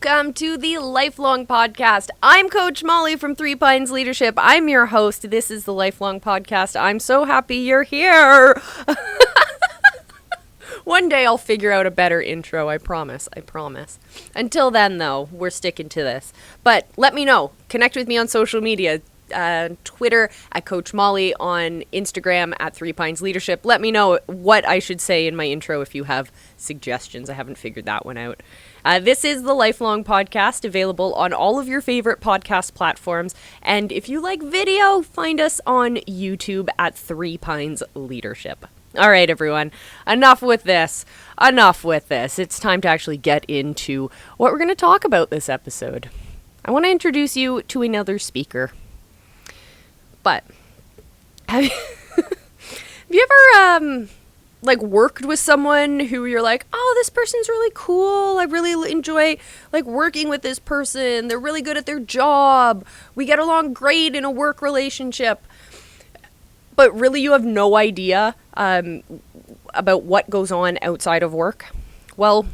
welcome to the Lifelong Podcast. I'm Coach Molly from Three Pines Leadership. I'm your host. This is the Lifelong Podcast. I'm so happy you're here. One day I'll figure out a better intro, I promise. Until then, though, we're sticking to this. But let me know. Connect with me on social media. Twitter at Coach Molly, on Instagram at Three Pines Leadership. Let me know what I should say in my intro if you have suggestions. I haven't figured that one out. This is the Lifelong Podcast, available on all of your favorite podcast platforms. And if you like video, find us on YouTube at Three Pines Leadership. All right, everyone, enough with this. It's time to actually get into what we're going to talk about this episode. I want to introduce you to another speaker. But have you ever worked with someone who you're like, oh, this person's really cool. I really enjoy working with this person. They're really good at their job. We get along great in a work relationship. But really you have no idea about what goes on outside of work. Well,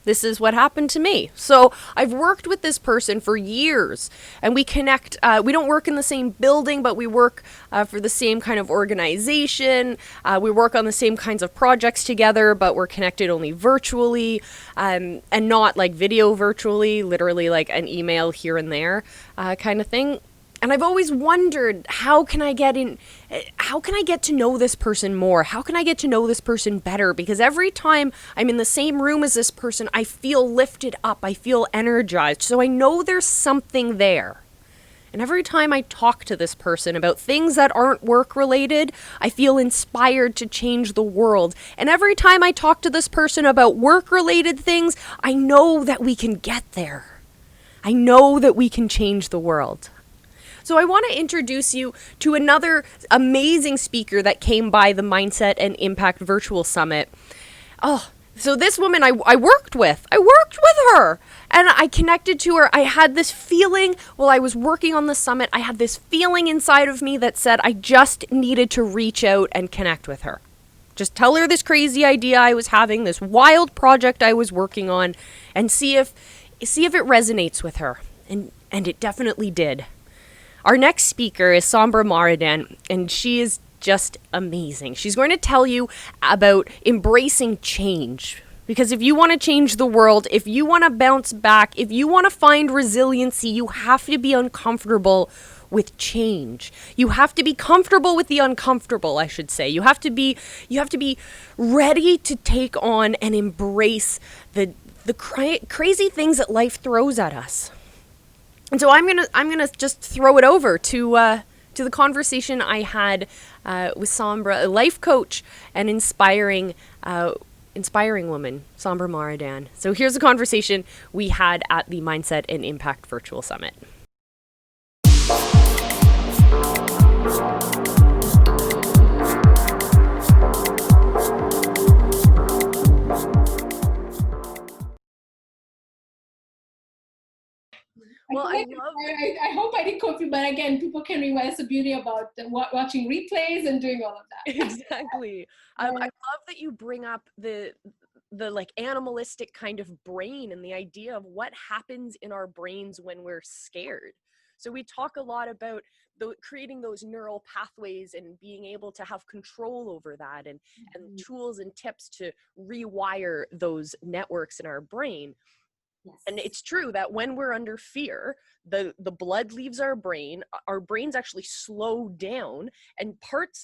this is what happened to me. So I've worked with this person for years, and we connect. We don't work in the same building, but we work for the same kind of organization. We work on the same kinds of projects together, but we're connected only virtually, and not like video virtually, literally like an email here and there kind of thing. And I've always wondered, how can I get to know this person more? How can I get to know this person better? Because every time I'm in the same room as this person, I feel lifted up. I feel energized. So I know there's something there. And every time I talk to this person about things that aren't work related, I feel inspired to change the world. And every time I talk to this person about work related things, I know that we can get there. I know that we can change the world. So I want to introduce you to another amazing speaker that came by the Mindset and Impact Virtual Summit. Oh, so this woman I worked with her, and I connected to her. I had this feeling while I was working on the summit. I had this feeling inside of me that said I just needed to reach out and connect with her. Just tell her this crazy idea I was having, this wild project I was working on, and see if it resonates with her. And it definitely did. Our next speaker is Sambra Marrodan, and she is just amazing. She's going to tell you about embracing change. Because if you want to change the world, if you want to bounce back, if you want to find resiliency, you have to be uncomfortable with change. You have to be comfortable with the uncomfortable, I should say. You have to be ready to take on and embrace the crazy things that life throws at us. And so I'm gonna just throw it over to the conversation I had with Sambra, a life coach and inspiring woman, Sambra Marrodan. So here's a conversation we had at the Mindset and Impact Virtual Summit. Well, I hope I did copy, but again, people can rewind. That's the beauty about watching replays and doing all of that. Exactly. I love that you bring up the like animalistic kind of brain and the idea of what happens in our brains when we're scared. So we talk a lot about creating those neural pathways and being able to have control over that, and tools and tips to rewire those networks in our brain. Yes. And it's true that when we're under fear, the blood leaves our brains actually slow down, and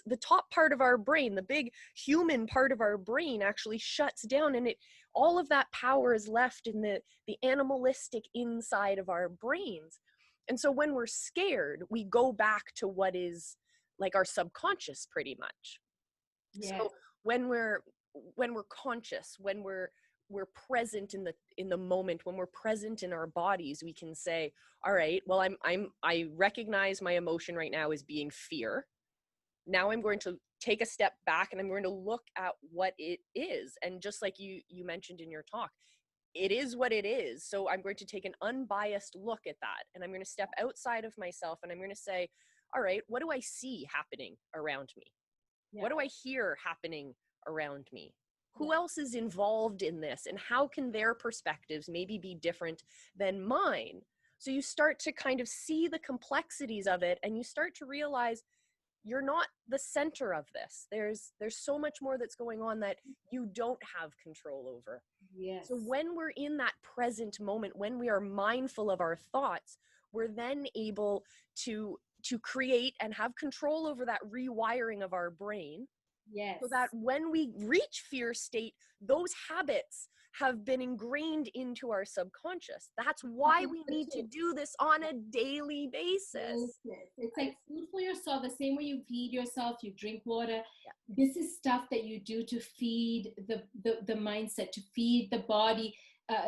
the top part of our brain, the big human part of our brain, actually shuts down, and all of that power is left in the animalistic inside of our brains. And so when we're scared, we go back to what is like our subconscious pretty much. Yeah. So when we're conscious, when we're present in the moment, when we're present in our bodies, we can say, all right, well, I recognize my emotion right now as being fear. Now I'm going to take a step back and I'm going to look at what it is. And just like you mentioned in your talk, it is what it is. So I'm going to take an unbiased look at that, and I'm going to step outside of myself, and I'm going to say, all right, what do I see happening around me? Yeah. What do I hear happening around me? Who else is involved in this, and how can their perspectives maybe be different than mine? So you start to kind of see the complexities of it, and you start to realize you're not the center of this. There's so much more that's going on that you don't have control over. Yes. So when we're in that present moment, when we are mindful of our thoughts, we're then able to create and have control over that rewiring of our brain. Yes. So that when we reach fear state, those habits have been ingrained into our subconscious. That's why we need to do this on a daily basis. It's like food for yourself, the same way you feed yourself, you drink water. Yeah. This is stuff that you do to feed the mindset, to feed the body.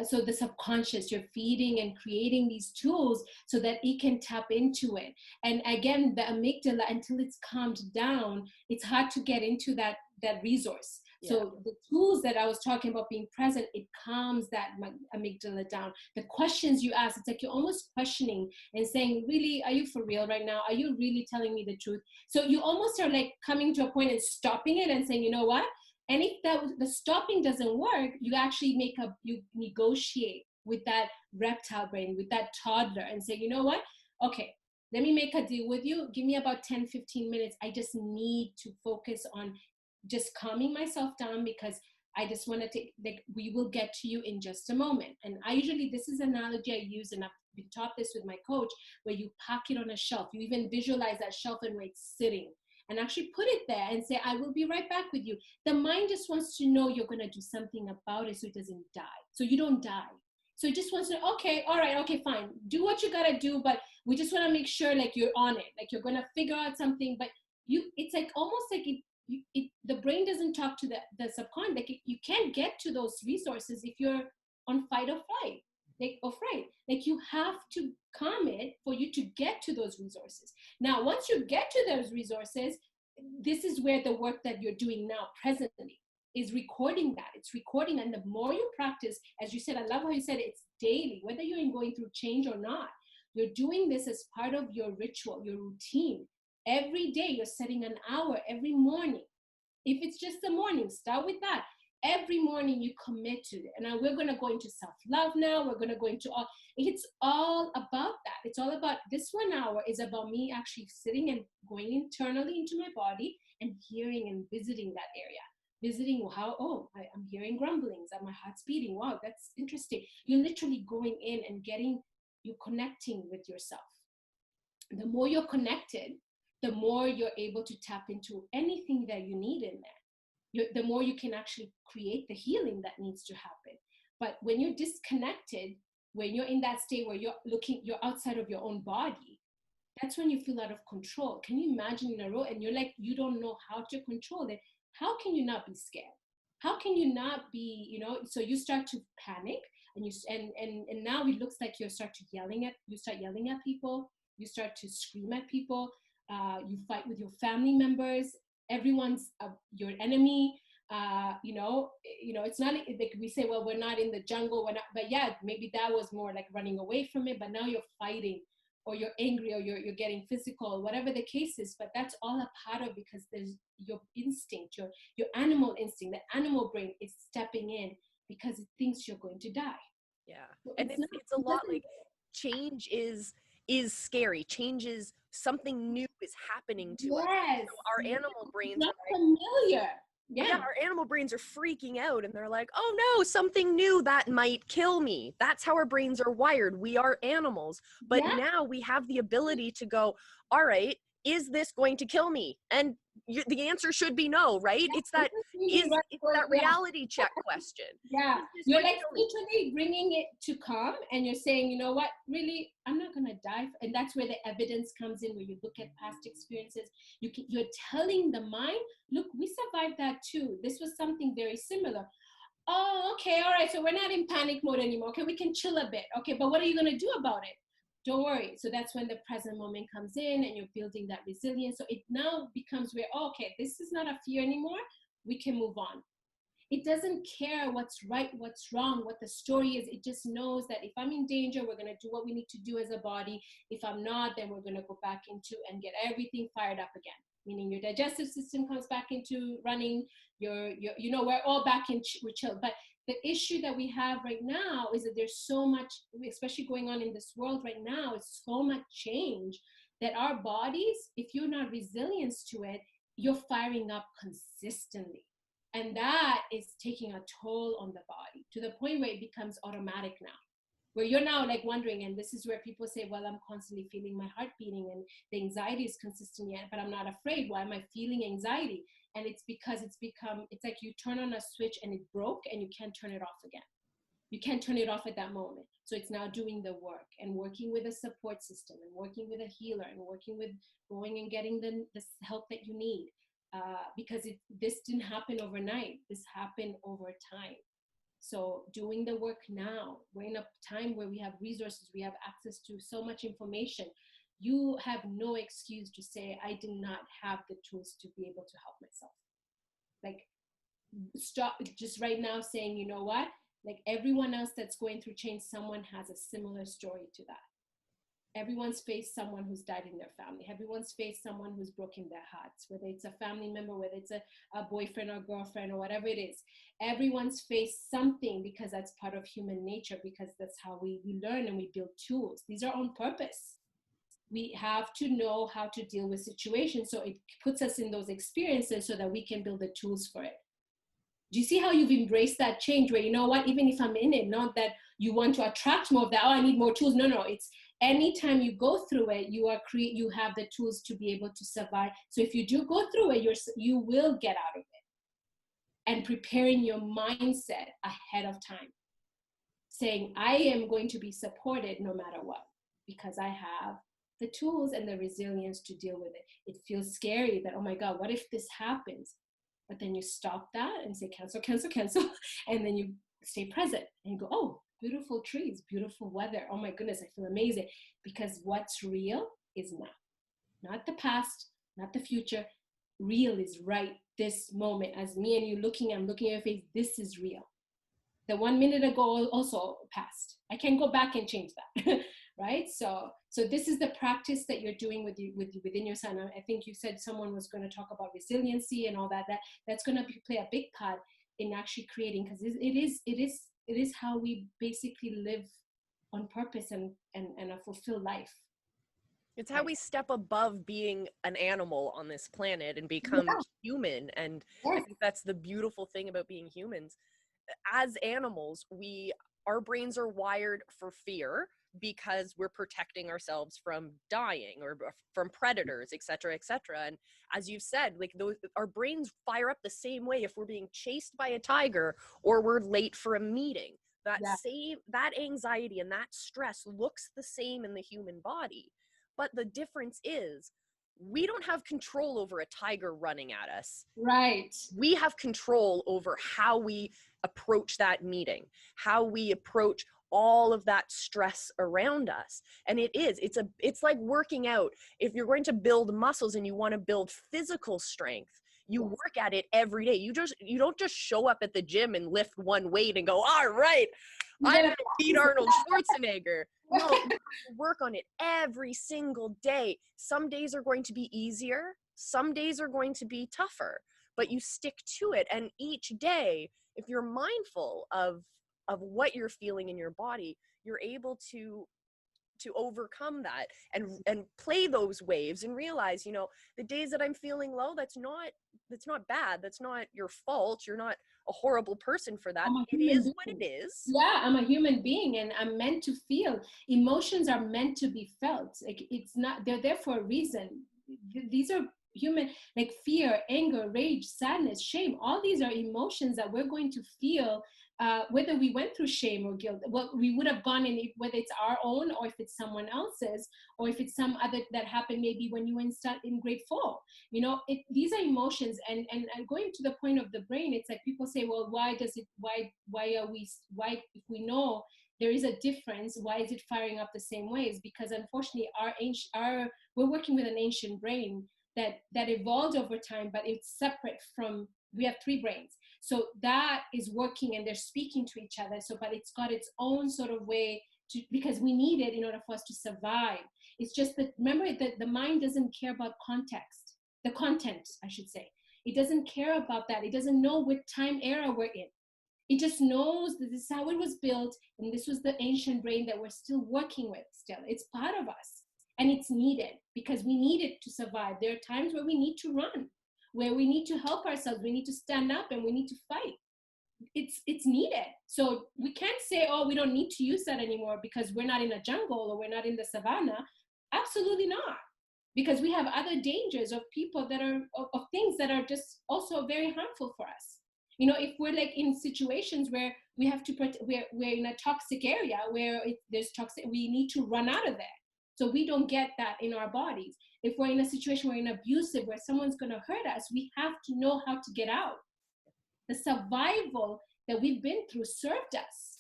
So the subconscious, you're feeding and creating these tools so that it can tap into it. And again, the amygdala, until it's calmed down, it's hard to get into that resource. Yeah. So the tools that I was talking about being present, it calms that amygdala down. The questions you ask, it's like you're almost questioning and saying, really, are you for real right now? Are you really telling me the truth? So you almost are like coming to a point and stopping it and saying, you know what? And if the stopping doesn't work, you actually you negotiate with that reptile brain, with that toddler, and say, you know what? Okay, let me make a deal with you. Give me about 10, 15 minutes. I just need to focus on just calming myself down, because I just want to we will get to you in just a moment. And I usually, this is an analogy I use, and I've taught this with my coach, where you park it on a shelf. You even visualize that shelf and where it's sitting, and actually put it there and say, I will be right back with you. The mind just wants to know you're going to do something about it so it doesn't die. So you don't die. So it just wants to, okay, all right, okay, fine. Do what you got to do, but we just want to make sure like you're on it. Like you're going to figure out something, but it's like almost like the brain doesn't talk to the subconscious. Like you can't get to those resources if you're on fight or flight. Or fright. Like you have to calm it for you to get to those resources. Now, once you get to those resources, this is where the work that you're doing now presently is recording that. It's recording, and the more you practice, as you said, I love how you said it's daily, whether you're going through change or not, you're doing this as part of your ritual, your routine. Every day you're setting an hour every morning. If it's just the morning, start with that. Every morning you commit to it. And now we're going to go into self-love now. We're going to go into it's all about that. It's all about this 1 hour is about me actually sitting and going internally into my body and hearing and visiting that area. Visiting how, I'm hearing grumblings and my heart's beating. Wow, that's interesting. You're literally going in and you're connecting with yourself. The more you're connected, the more you're able to tap into anything that you need in there. The more you can actually create the healing that needs to happen. But when you're disconnected, when you're in that state where you're outside of your own body, that's when you feel out of control. Can you imagine in a row and you're like, you don't know how to control it? How can you not be scared? How can you not be, so you start to panic and now it looks like you start yelling at people, you start to scream at people, you fight with your family members. Everyone's your enemy. It's not like we say, well, we're not in the jungle, but yeah, maybe that was more like running away from it, but now you're fighting, or you're angry, or you're getting physical, whatever the case is. But that's all a part of, because there's your instinct, your animal instinct, the animal brain is stepping in because it thinks you're going to die. Yeah. So and it's a lot like change is scary. Change is something new is happening to us. So our animal brains are familiar. Yeah, our animal brains are freaking out, and they're like, oh no, something new that might kill me. That's how our brains are wired. We are animals. But now we have the ability to go, all right, is this going to kill me? And the answer should be no, right? It's that reality check question. Yeah, you're like literally bringing it to calm, and you're saying, you know what, really, I'm not gonna die. And that's where the evidence comes in, where you look at past experiences. You're telling the mind, look, we survived that too. This was something very similar. Oh, okay, all right, so we're not in panic mode anymore. Okay, we can chill a bit. Okay, but what are you gonna do about it? Don't worry. So that's when the present moment comes in, and you're building that resilience. So it now becomes where, okay, this is not a fear anymore. We can move on. It doesn't care what's right, what's wrong, what the story is. It just knows that if I'm in danger, we're going to do what we need to do as a body. If I'm not, then we're going to go back into and get everything fired up again. meaning your digestive system comes back into running, we're all back in we're chill. But the issue that we have right now is that there's so much, especially going on in this world right now, it's so much change that our bodies, if you're not resilient to it, you're firing up consistently. And that is taking a toll on the body to the point where it becomes automatic now, where you're now like wondering, and this is where people say, well, I'm constantly feeling my heart beating and the anxiety is consistent yet, but I'm not afraid. Why am I feeling anxiety? And it's because it's like you turn on a switch and it broke and you can't turn it off again. You can't turn it off at that moment. So it's now doing the work and working with a support system and working with a healer and working with going and getting the help that you need. Because this didn't happen overnight. This happened over time. So doing the work now, we're in a time where we have resources, we have access to so much information. You have no excuse to say, I did not have the tools to be able to help myself. Like, stop just right now saying, you know what? Like everyone else that's going through change, someone has a similar story to that. Everyone's faced someone who's died in their family. Everyone's faced someone who's broken their hearts, whether it's a family member, whether it's a boyfriend or girlfriend or whatever it is. Everyone's faced something because that's part of human nature, because that's how we learn and we build tools. These are on purpose. We have to know how to deal with situations. So it puts us in those experiences so that we can build the tools for it. Do you see how you've embraced that change where, you know what, even if I'm in it, not that you want to attract more of that, oh, I need more tools. No, it's anytime you go through it, you have the tools to be able to survive. So if you do go through it, you will get out of it. And preparing your mindset ahead of time. Saying, I am going to be supported no matter what, because I have the tools and the resilience to deal with it. It feels scary that, oh my God, what if this happens? But then you stop that and say, cancel, cancel, cancel. And then you stay present and you go, oh, beautiful trees, beautiful weather. Oh my goodness, I feel amazing. Because what's real is now. Not the past, not the future. Real is right this moment. As me and you I'm looking at your face, this is real. The 1 minute ago also passed. I can't go back and change that. Right? So this is the practice that you're doing within your son. I think you said someone was going to talk about resiliency and all that. That's going to play a big part in actually creating, because it is how we basically live on purpose and a fulfilled life. It's how we step above being an animal on this planet and become human. And I think that's the beautiful thing about being humans. As animals, our brains are wired for fear because we're protecting ourselves from dying or from predators, et cetera, et cetera. And as you've said, like our brains fire up the same way if we're being chased by a tiger or we're late for a meeting. That anxiety and that stress looks the same in the human body. But the difference is we don't have control over a tiger running at us. Right. We have control over how we approach that meeting, how we approach all of that stress around us. And it's like working out. If you're going to build muscles and you want to build physical strength, you work at it every day. You don't just show up at the gym and lift one weight and go, all right, I'm going to beat Arnold Schwarzenegger. No, you work on it every single day. Some days are going to be easier. Some days are going to be tougher, but you stick to it. And each day, if you're mindful of what you're feeling in your body, you're able to overcome that and play those waves and realize, the days that I'm feeling low, that's not bad. That's not your fault. You're not a horrible person for that. It is what it is. Yeah, I'm a human being and I'm meant to feel. Emotions are meant to be felt. Like they're there for a reason. These are human, like fear, anger, rage, sadness, shame. All these are emotions that we're going to feel, whether we went through shame or guilt. Well, we would have gone in, whether it's our own or if it's someone else's, or if it's some other that happened maybe when you were in grade 4. These are emotions, and going to the point of the brain, it's like people say, well, why if we know there is a difference, why is it firing up the same ways? Because unfortunately we're working with an ancient brain that evolved over time, but it's separate from, we have 3 brains. So that is working and they're speaking to each other. So, but it's got its own sort of way because we need it in order for us to survive. It's just that, remember that the mind doesn't care about context. the content, I should say. It doesn't care about that. It doesn't know what time era we're in. It just knows that this is how it was built, and this was the ancient brain that we're still working with still. It's part of us, and it's needed because we need it to survive. There are times where we need to run, where we need to help ourselves, we need to stand up, and we need to fight. It's needed. So we can't say, oh, we don't need to use that anymore because we're not in a jungle or we're not in the savannah. Absolutely not. Because we have other dangers of people that are, of things that are just also very harmful for us. You know, if we're like in situations where we have to, we're in a toxic area where there's toxic, we need to run out of there. So we don't get that in our bodies. If we're in a situation where we're in abusive, where someone's going to hurt us, we have to know how to get out. The survival that we've been through served us.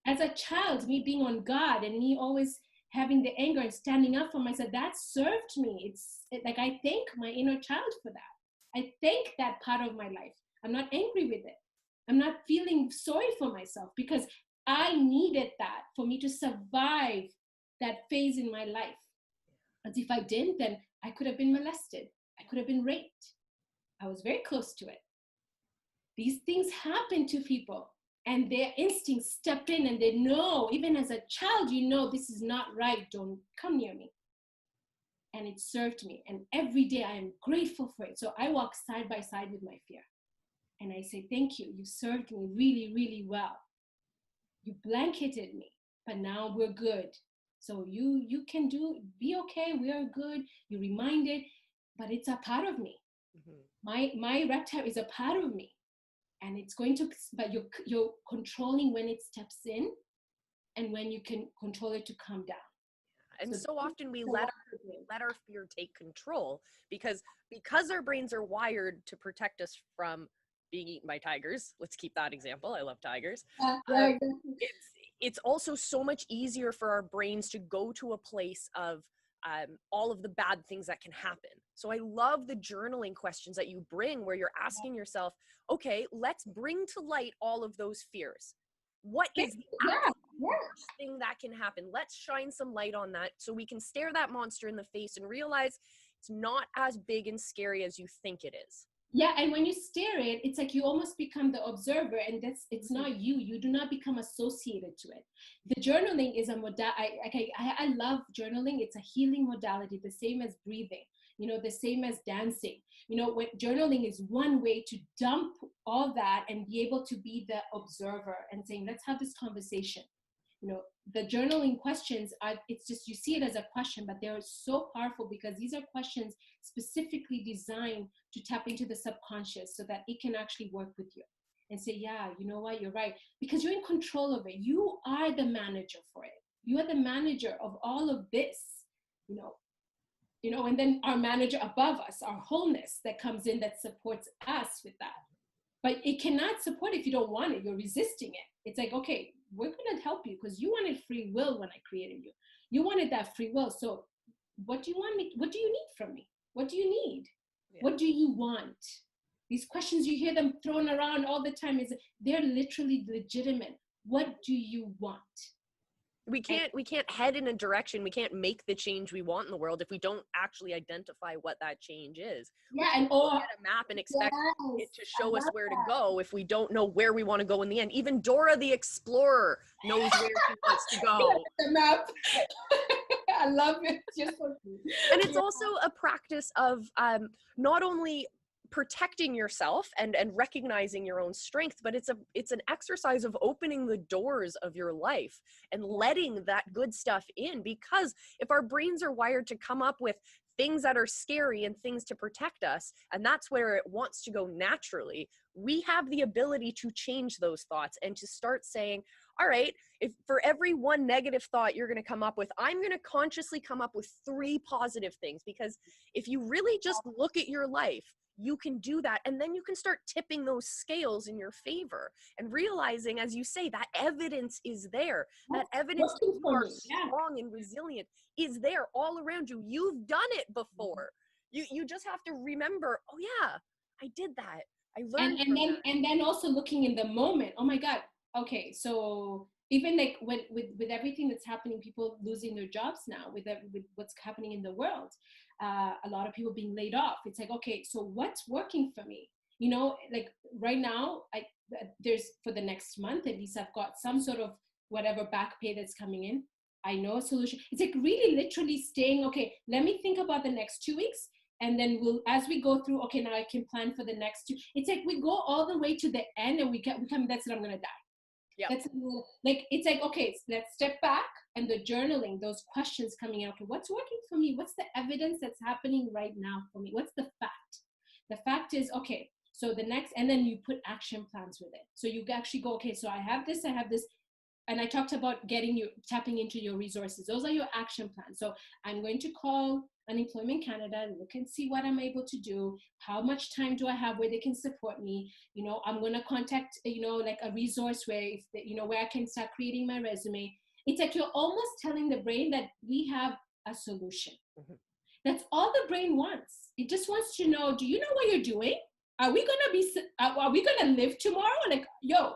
As a child, me being on guard and me always having the anger and standing up for myself, that served me. Like I thank my inner child for that. I thank that part of my life. I'm not angry with it. I'm not feeling sorry for myself because I needed that for me to survive that phase in my life. As if I didn't, then I could have been molested. I could have been raped. I was very close to it. These things happen to people and their instincts step in and they know, even as a child, you know, this is not right. Don't come near me. And it served me. And every day I am grateful for it. So I walk side by side with my fear. And I say, thank you. You served me really, really well. You blanketed me, but now we're good. So you can be okay. We are good. You reminded, but it's a part of me. Mm-hmm. My reptile is a part of me. And it's going to, but you're controlling when it steps in and when you can control it to calm down. And so often we let our fear take control because our brains are wired to protect us from being eaten by tigers. Let's keep that example. I love tigers. It's also so much easier for our brains to go to a place of all of the bad things that can happen. So I love the journaling questions that you bring where you're asking yourself, okay, let's bring to light all of those fears. What is the worst thing that can happen? Let's shine some light on that so we can stare that monster in the face and realize it's not as big and scary as you think it is. Yeah, and when you stare it, it's like you almost become the observer, and it's not you. You do not become associated to it. The journaling is a modality. I love journaling. It's a healing modality, the same as breathing. You know, the same as dancing. You know, when journaling is one way to dump all that and be able to be the observer and saying, let's have this conversation. You know, the journaling questions, it's just, you see it as a question, but they're so powerful because these are questions specifically designed to tap into the subconscious so that it can actually work with you and say, yeah, you know what, you're right. Because you're in control of it. You are the manager for it. You are the manager of all of this, you know, and then our manager above us, our wholeness that comes in that supports us with that. But it cannot support if you don't want it. You're resisting it. It's like, okay, we're going to help you because you wanted free will when I created you. You wanted that free will. So what do you want me? What do you need from me? What do you need? Yeah. What do you want? These questions, you hear them thrown around all the time. They're literally legitimate. What do you want? We can't head in a direction. We can't make the change we want in the world if we don't actually identify what that change is. Yeah, and or get a map and expect it to show us where to go if we don't know where we want to go in the end. Even Dora the Explorer knows where she wants to go. The map. I love it. Just so and it's also a practice of not only protecting yourself and recognizing your own strength, but it's an exercise of opening the doors of your life and letting that good stuff in, because if our brains are wired to come up with things that are scary and things to protect us, and that's where it wants to go naturally, we have the ability to change those thoughts and to start saying, all right, if for every one negative thought you're going to come up with, I'm going to consciously come up with 3 positive things. Because if you really just look at your life, you can do that. And then you can start tipping those scales in your favor and realizing, as you say, that evidence is there. That evidence that you are strong and resilient is there all around you. You've done it before. You just have to remember, oh yeah, I did that. I learned and then also looking in the moment. Oh my God. Okay. So even like with everything that's happening, people losing their jobs now, with what's happening in the world, a lot of people being laid off. It's like, okay, so what's working for me? You know, like right now, there's, for the next month at least, I've got some sort of whatever back pay that's coming in. I know a solution. It's like really literally staying, okay, let me think about the next 2 weeks. And then we'll, as we go through, okay, now I can plan for the next two. It's like we go all the way to the end and we come, that's it, I'm going to die. Yeah. That's like, it's like, okay, let's step back, and the journaling, those questions coming out. Okay, what's working for me? What's the evidence that's happening right now for me? What's the fact? The fact is, okay, so the next, and then you put action plans with it. So you actually go, okay, so I have this, and I talked about tapping into your resources. Those are your action plans. So I'm going to call Unemployment Canada, look and see what I'm able to do. How much time do I have where they can support me? You know, I'm going to contact, you know, like a resource where, if you know, where I can start creating my resume. It's like you're almost telling the brain that we have a solution. Mm-hmm. That's all the brain wants. It just wants to know, do you know what you're doing? Are we going to live tomorrow? Like, yo,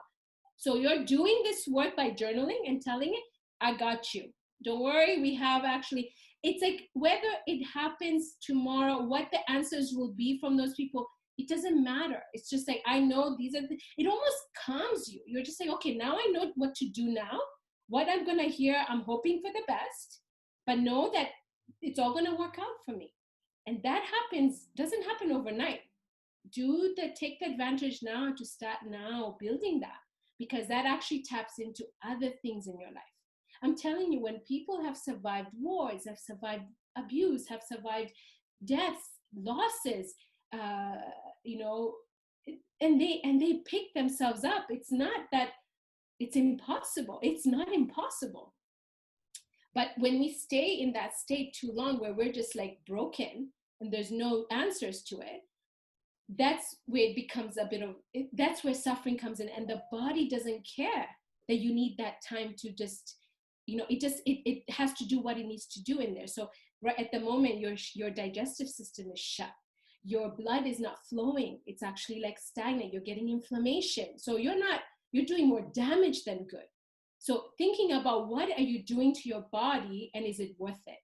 so you're doing this work by journaling and telling it, I got you. Don't worry, we have actually, it's like whether it happens tomorrow, what the answers will be from those people, it doesn't matter. It's just like, I know these are, it almost calms you. You're just like, okay, now I know what to do now. What I'm going to hear, I'm hoping for the best, but know that it's all going to work out for me. And that doesn't happen overnight. Take the advantage now to start now building that, because that actually taps into other things in your life. I'm telling you, when people have survived wars, have survived abuse, have survived deaths, losses, you know, and they pick themselves up. It's not that it's impossible. It's not impossible. But when we stay in that state too long, where we're just like broken and there's no answers to it, that's where it becomes that's where suffering comes in, and the body doesn't care that you need that time to just, you know, it has to do what it needs to do in there. So right at the moment, your digestive system is shut, your blood is not flowing, it's actually like stagnant, you're getting inflammation, so you're doing more damage than good. So thinking about what are you doing to your body, and is it worth it?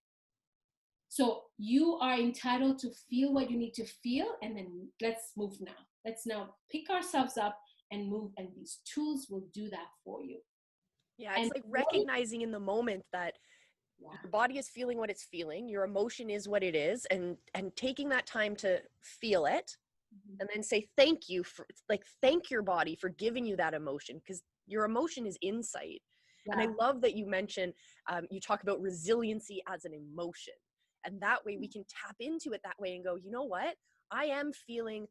So you are entitled to feel what you need to feel, and then let's move now. Let's now pick ourselves up and move, and these tools will do that for you. Yeah, it's like recognizing in the moment that your body is feeling what it's feeling, your emotion is what it is, and taking that time to feel it, and then say thank you for, like, thank your body for giving you that emotion, because your emotion is insight. Yeah. And I love that you mentioned, you talk about resiliency as an emotion. And that way we can tap into it that way and go, you know what? I'm feeling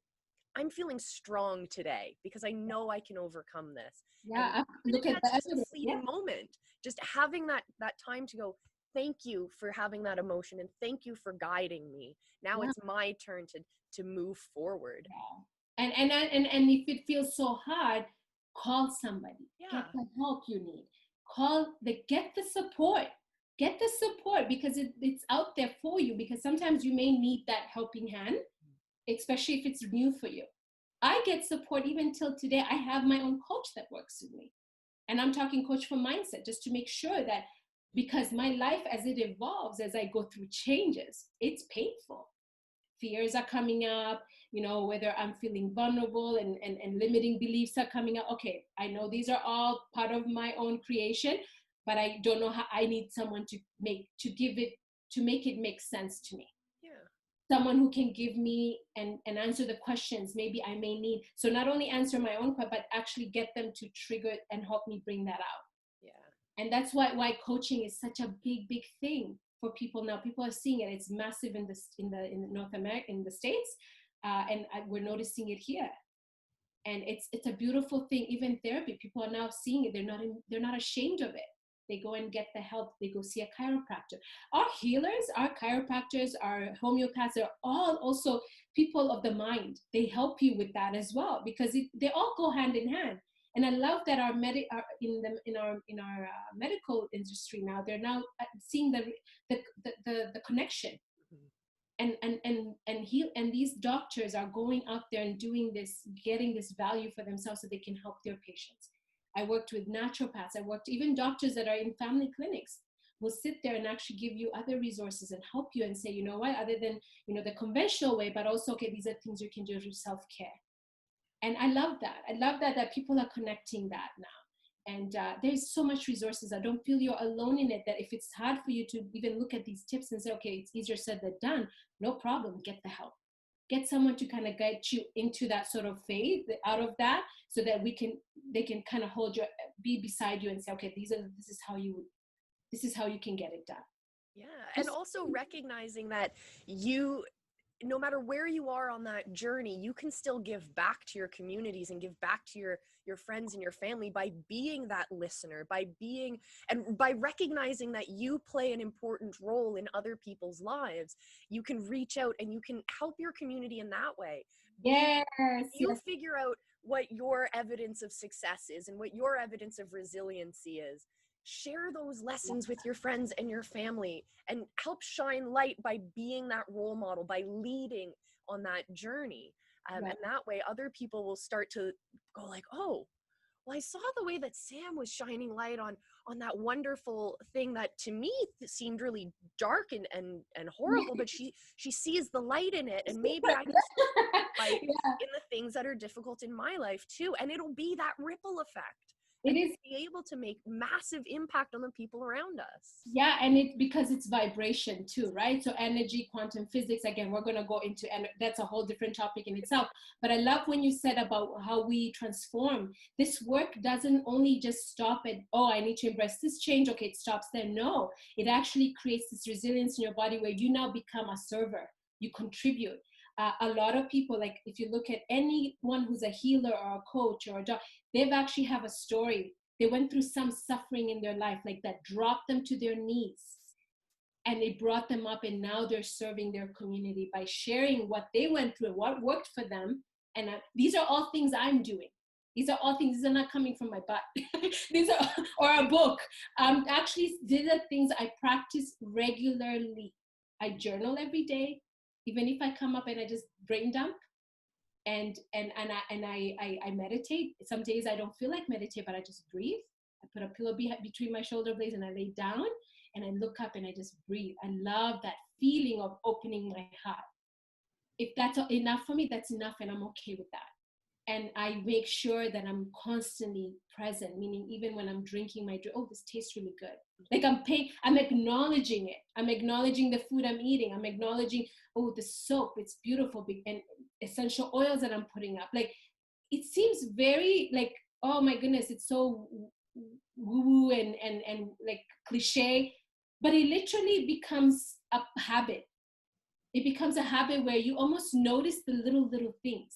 strong today because I know I can overcome this. Yeah, look at that. Just a fleeting moment. Just having that time to go, thank you for having that emotion, and thank you for guiding me. Now it's my turn to move forward. Yeah. And if it feels so hard, call somebody. Yeah. Get the help you need. Get the support. Get the support, because it's out there for you, because sometimes you may need that helping hand, especially if it's new for you. I get support even till today. I have my own coach that works with me. And I'm talking coach for mindset, just to make sure that, because my life as it evolves, as I go through changes, it's painful. Fears are coming up, you know, whether I'm feeling vulnerable and limiting beliefs are coming up. Okay, I know these are all part of my own creation, but I don't know how. I need someone to make it make sense to me. Yeah. Someone who can give me and answer the questions maybe I may need. So not only answer my own question, but actually get them to trigger and help me bring that out. Yeah. And that's why coaching is such a big thing for people now. People are seeing it. It's massive in North America, in the States, and we're noticing it here. And it's a beautiful thing. Even therapy, people are now seeing it. They're not ashamed of it. They go and get the help. They go see a chiropractor. Our healers, our chiropractors, our homeopaths are all also people of the mind. They help you with that as well, because they all go hand in hand. And I love that in our medical industry now, they're now seeing the connection. And these doctors are going out there and doing this, getting this value for themselves so they can help their patients. I worked with naturopaths. I worked even doctors that are in family clinics will sit there and actually give you other resources and help you and say, you know what, other than, you know, the conventional way, but also, okay, these are things you can do to self-care. And I love that. I love that people are connecting that now. And there's so much resources. I don't feel you're alone in it, that if it's hard for you to even look at these tips and say, okay, it's easier said than done, no problem, get the help. Get someone to kind of guide you into that sort of faith, out of that, so that they can kind of be beside you and say, okay, this is how you can get it done. Yeah. And also recognizing that no matter where you are on that journey, you can still give back to your communities and give back to your friends and your family by being that listener, and by recognizing that you play an important role in other people's lives. You can reach out and you can help your community in that way. Yes. You figure out what your evidence of success is and what your evidence of resiliency is. Share those lessons with your friends and your family and help shine light by being that role model, by leading on that journey. And that way other people will start to go like, oh, well, I saw the way that Sam was shining light on that wonderful thing that to me seemed really dark and horrible, but she sees the light in it, and maybe I can see light in the things that are difficult in my life too. And it'll be that ripple effect. It is be able to make massive impact on the people around us. Yeah, and because it's vibration too, right? So energy, quantum physics, again, we're going to go into, and that's a whole different topic in itself. But I love when you said about how we transform. This work doesn't only just stop at, oh, I need to embrace this change. Okay, it stops there. No, it actually creates this resilience in your body where you now become a server. You contribute. A lot of people, like if you look at anyone who's a healer or a coach or a doctor, they've actually have a story. They went through some suffering in their life, like that dropped them to their knees, and it brought them up, and now they're serving their community by sharing what they went through and what worked for them. And these are all things I'm doing. These are all things, these are not coming from my butt. These are, or a book. Actually, these are things I practice regularly. I journal every day. Even if I come up and I just brain dump, and I meditate. Some days I don't feel like meditate, but I just breathe. I put a pillow between my shoulder blades and I lay down and I look up and I just breathe. I love that feeling of opening my heart. If that's enough for me, that's enough, and I'm okay with that. And I make sure that I'm constantly present, meaning even when I'm drinking my drink, oh, this tastes really good. Like I'm acknowledging it. I'm acknowledging the food I'm eating. I'm acknowledging, oh, the soap, it's beautiful. And essential oils that I'm putting up. Like, it seems very like, oh my goodness, it's so woo-woo and like cliche, but it literally becomes a habit. It becomes a habit where you almost notice the little things.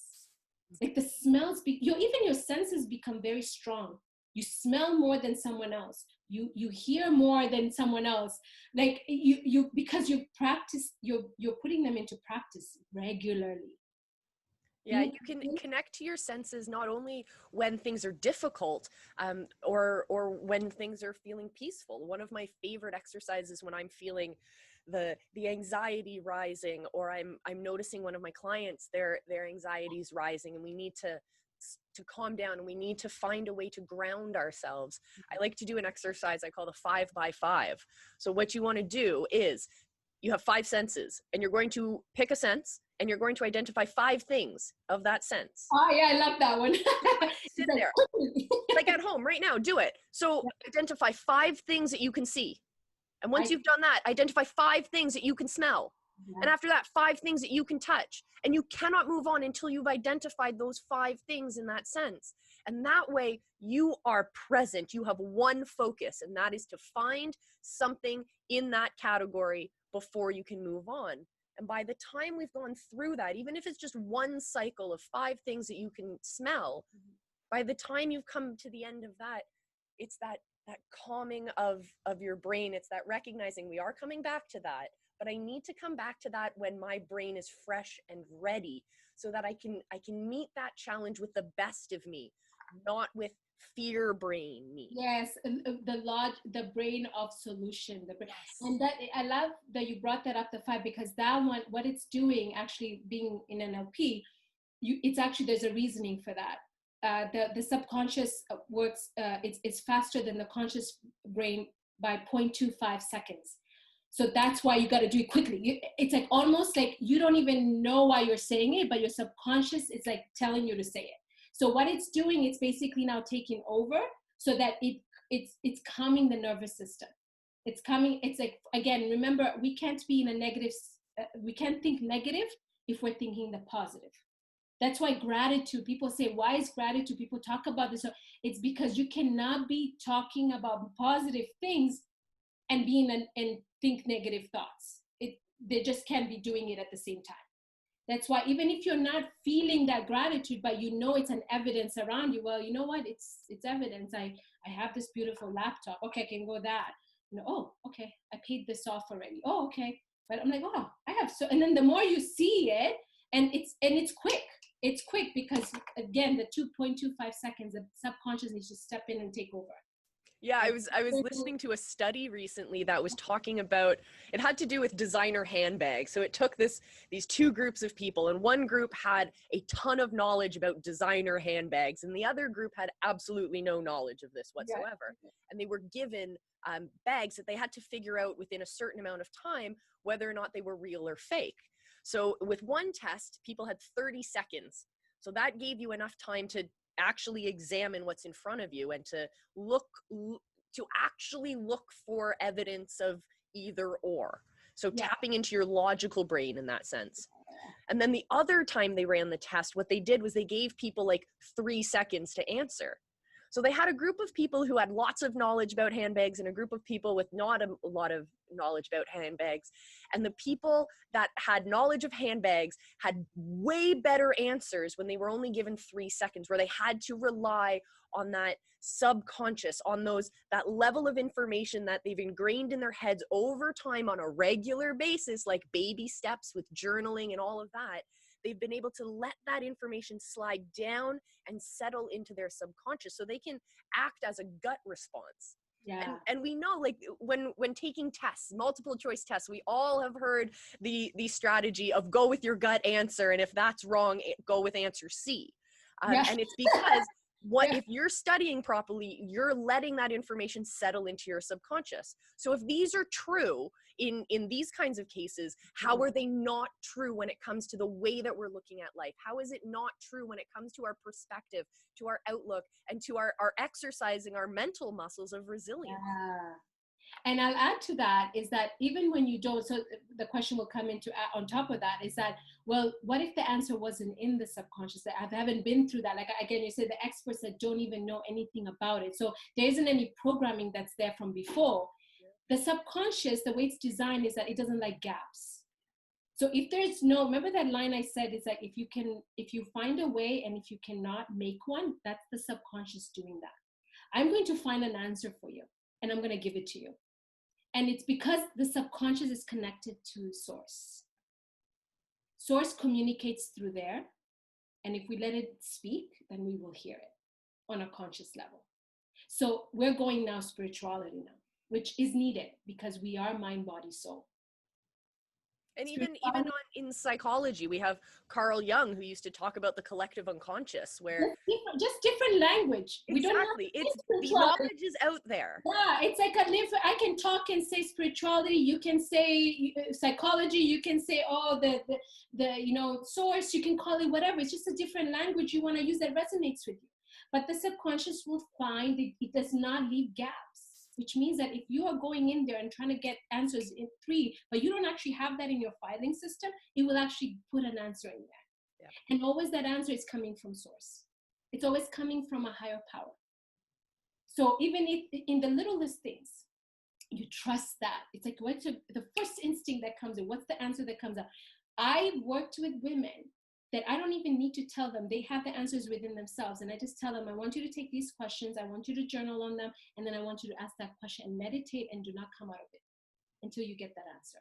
Like the smells, even your senses become very strong. You smell more than someone else. You hear more than someone else. Like you because you practice, you're putting them into practice regularly. Yeah, you can connect to your senses not only when things are difficult, or when things are feeling peaceful. One of my favorite exercises when I'm feeling the anxiety rising, or I'm noticing one of my clients, their anxiety is rising, and we need to calm down, and we need to find a way to ground ourselves. I like to do an exercise I call the 5 by 5. So what you want to do is you have 5 senses, and you're going to pick a sense, and you're going to identify 5 things of that sense. Oh yeah, I love that one. Sit there, like at home right now, do it. So identify 5 things that you can see. And once you've done that, identify 5 things that you can smell. Yeah. And after that, 5 things that you can touch. And you cannot move on until you've identified those 5 things in that sense. And that way you are present. You have one focus, and that is to find something in that category before you can move on. And by the time we've gone through that, even if it's just one cycle of 5 things that you can smell, by the time you've come to the end of that, it's that calming of your brain. It's that recognizing we are coming back to that, but I need to come back to that when my brain is fresh and ready, so that I can meet that challenge with the best of me, not with fear brain me. Yes, the brain of solution. Yes. And that, I love that you brought that up, the 5, because that one, what it's doing, actually being in NLP, it's actually, there's a reasoning for that. the subconscious works, it's faster than the conscious brain by 0.25 seconds. So that's why you got to do it quickly. It's like almost like you don't even know why you're saying it, but your subconscious is like telling you to say it. So what it's doing, it's basically now taking over so that it's calming the nervous system. It's coming, it's like, again, remember, we can't be in a negative, we can't think negative if we're thinking the positive. That's why gratitude, people say, why is gratitude? People talk about this. It's because you cannot be talking about positive things and and think negative thoughts. They just can't be doing it at the same time. That's why even if you're not feeling that gratitude, but you know it's an evidence around you, well, you know what? It's evidence. I have this beautiful laptop. Okay, I can go that. You know, oh, okay, I paid this off already. Oh, okay. But I'm like, oh, I have so, and then the more you see it, and it's quick. It's quick because again, the 2.25 seconds, the subconscious needs to step in and take over. Yeah, I was listening to a study recently that was talking about, it had to do with designer handbags. So it took these two groups of people, and one group had a ton of knowledge about designer handbags, and the other group had absolutely no knowledge of this whatsoever. Yeah. And they were given bags that they had to figure out within a certain amount of time whether or not they were real or fake. So with one test, people had 30 seconds. So that gave you enough time to actually examine what's in front of you and to actually look for evidence of either or. So tapping into your logical brain in that sense. And then the other time they ran the test, what they did was they gave people like 3 seconds to answer. So they had a group of people who had lots of knowledge about handbags and a group of people with not a lot of knowledge about handbags. And the people that had knowledge of handbags had way better answers when they were only given 3 seconds, where they had to rely on that subconscious, on that level of information that they've ingrained in their heads over time on a regular basis, like baby steps with journaling and all of that. They've been able to let that information slide down and settle into their subconscious so they can act as a gut response. Yeah. And we know, like, when taking tests, multiple choice tests, we all have heard the strategy of go with your gut answer, and if that's wrong, go with answer C. And it's because if you're studying properly, you're letting that information settle into your subconscious. So if these are true in these kinds of cases, how are they not true when it comes to the way that we're looking at life? How is it not true when it comes to our perspective, to our outlook, and to our exercising our mental muscles of resilience? Yeah. And I'll add to that is that even when you don't, so the question will come into on top of that is that, well, what if the answer wasn't in the subconscious? That I haven't been through that. Like, again, you said the experts that don't even know anything about it. So there isn't any programming that's there from before. The subconscious, the way it's designed is that it doesn't like gaps. So if there's no, remember that line I said, is like, if you find a way and if you cannot make one, that's the subconscious doing that. I'm going to find an answer for you and I'm going to give it to you. And it's because the subconscious is connected to source. Source communicates through there. And if we let it speak, then we will hear it on a conscious level. So we're going now spirituality now, which is needed because we are mind, body, soul. And even in psychology, we have Carl Jung, who used to talk about the collective unconscious, where just different language. Exactly, the knowledge is out there. Yeah, it's like I can talk and say spirituality. You can say psychology. You can say the source. You can call it whatever. It's just a different language you want to use that resonates with you. But the subconscious will find that it does not leave gaps. Which means that if you are going in there and trying to get answers in 3, but you don't actually have that in your filing system, it will actually put an answer in there. Yeah. And always that answer is coming from source. It's always coming from a higher power. So even if in the littlest things, you trust that. It's like, what's the first instinct that comes in? What's the answer that comes up? I've worked with women that I don't even need to tell them. They have the answers within themselves. And I just tell them, I want you to take these questions. I want you to journal on them. And then I want you to ask that question and meditate and do not come out of it until you get that answer.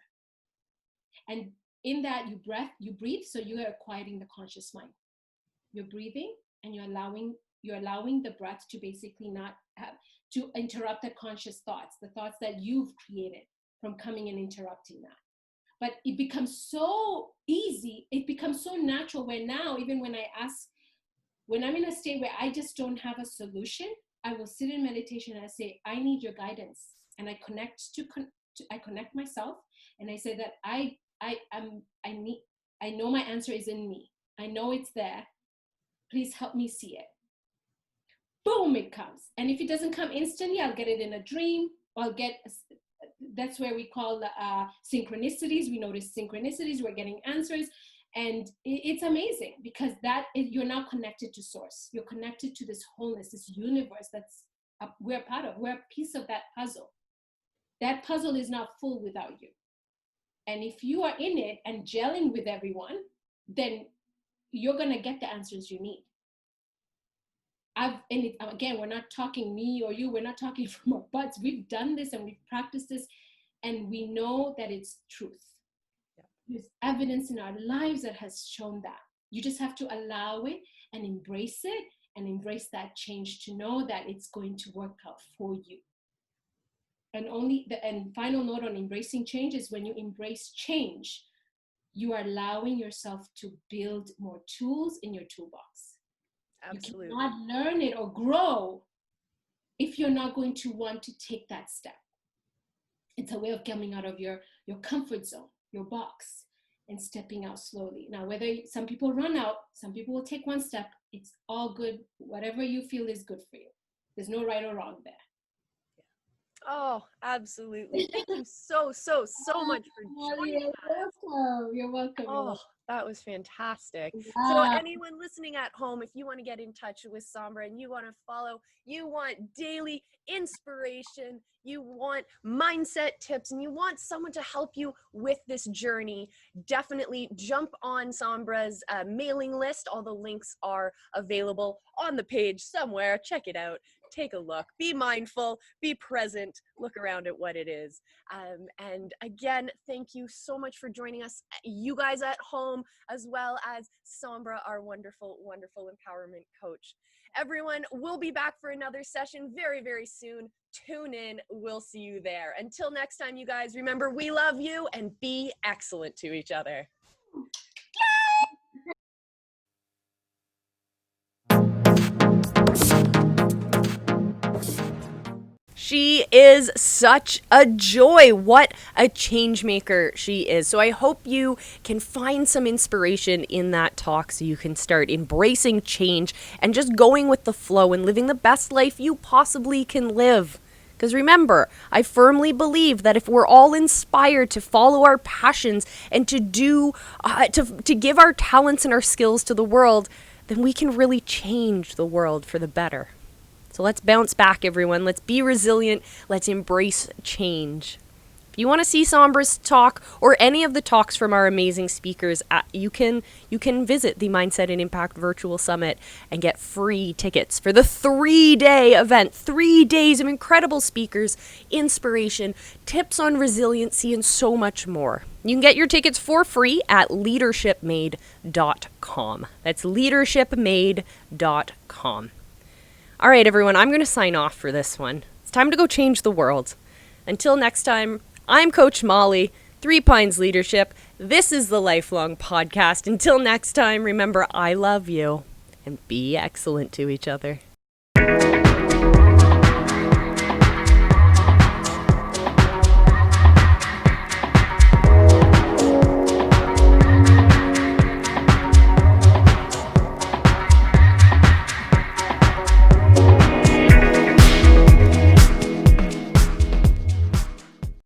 And in that you breathe. So you are quieting the conscious mind. You're breathing and you're allowing the breath to basically not have to interrupt the conscious thoughts, the thoughts that you've created from coming and interrupting that. But it becomes so easy, it becomes so natural where now, even when I ask When I'm in a state where I just don't have a solution, I will sit in meditation and I say, I need your guidance. And I I connect myself, and I say that I know my answer is in me. I know it's there. Please help me see it. Boom, it comes. And if it doesn't come instantly, I'll get it in a dream. That's where we call synchronicities. We notice synchronicities, we're getting answers. And it's amazing because you're now connected to source. You're connected to this wholeness, this universe we're part of. We're a piece of that puzzle. That puzzle is not full without you. And if you are in it and gelling with everyone, then you're going to get the answers you need. Again, we're not talking me or you, we're not talking from our butts. We've done this and we've practiced this, and we know that it's truth. Yeah. There's evidence in our lives that has shown that. You just have to allow it and embrace it, and embrace that change to know that it's going to work out for you. And final note on embracing change is when you embrace change, you are allowing yourself to build more tools in your toolbox. Absolutely. You cannot learn it or grow if you're not going to want to take that step. It's a way of coming out of your comfort zone, your box, and stepping out slowly. Now, whether some people run out, some people will take one step, it's all good. Whatever you feel is good for you. There's no right or wrong there. Oh, absolutely. Thank you so much for joining us. You're welcome. Oh, that was fantastic. Yeah. So anyone listening at home, if you want to get in touch with Sambra and you want to follow, you want daily inspiration, you want mindset tips, and you want someone to help you with this journey, definitely jump on Sambra's mailing list. All the links are available on the page somewhere. Check it out. Take a look, be mindful, be present, look around at what it is. And again, thank you so much for joining us, you guys at home, as well as Sambra, our wonderful, wonderful empowerment coach. Everyone, we'll be back for another session very, very soon. Tune in. We'll see you there. Until next time, you guys, remember, we love you, and be excellent to each other. She is such a joy. What a change maker she is. So I hope you can find some inspiration in that talk so you can start embracing change and just going with the flow and living the best life you possibly can live. Because remember, I firmly believe that if we're all inspired to follow our passions and to give our talents and our skills to the world, then we can really change the world for the better. So let's bounce back, everyone. Let's be resilient. Let's embrace change. If you want to see Sambra's talk or any of the talks from our amazing speakers, you can visit the Mindset and Impact Virtual Summit and get free tickets for the 3-day event. 3 days of incredible speakers, inspiration, tips on resiliency, and so much more. You can get your tickets for free at leadershipmade.com. That's leadershipmade.com. All right, everyone, I'm going to sign off for this one. It's time to go change the world. Until next time, I'm Coach Molly, 3 Pines Leadership. This is the Lifelong Podcast. Until next time, remember, I love you, and be excellent to each other.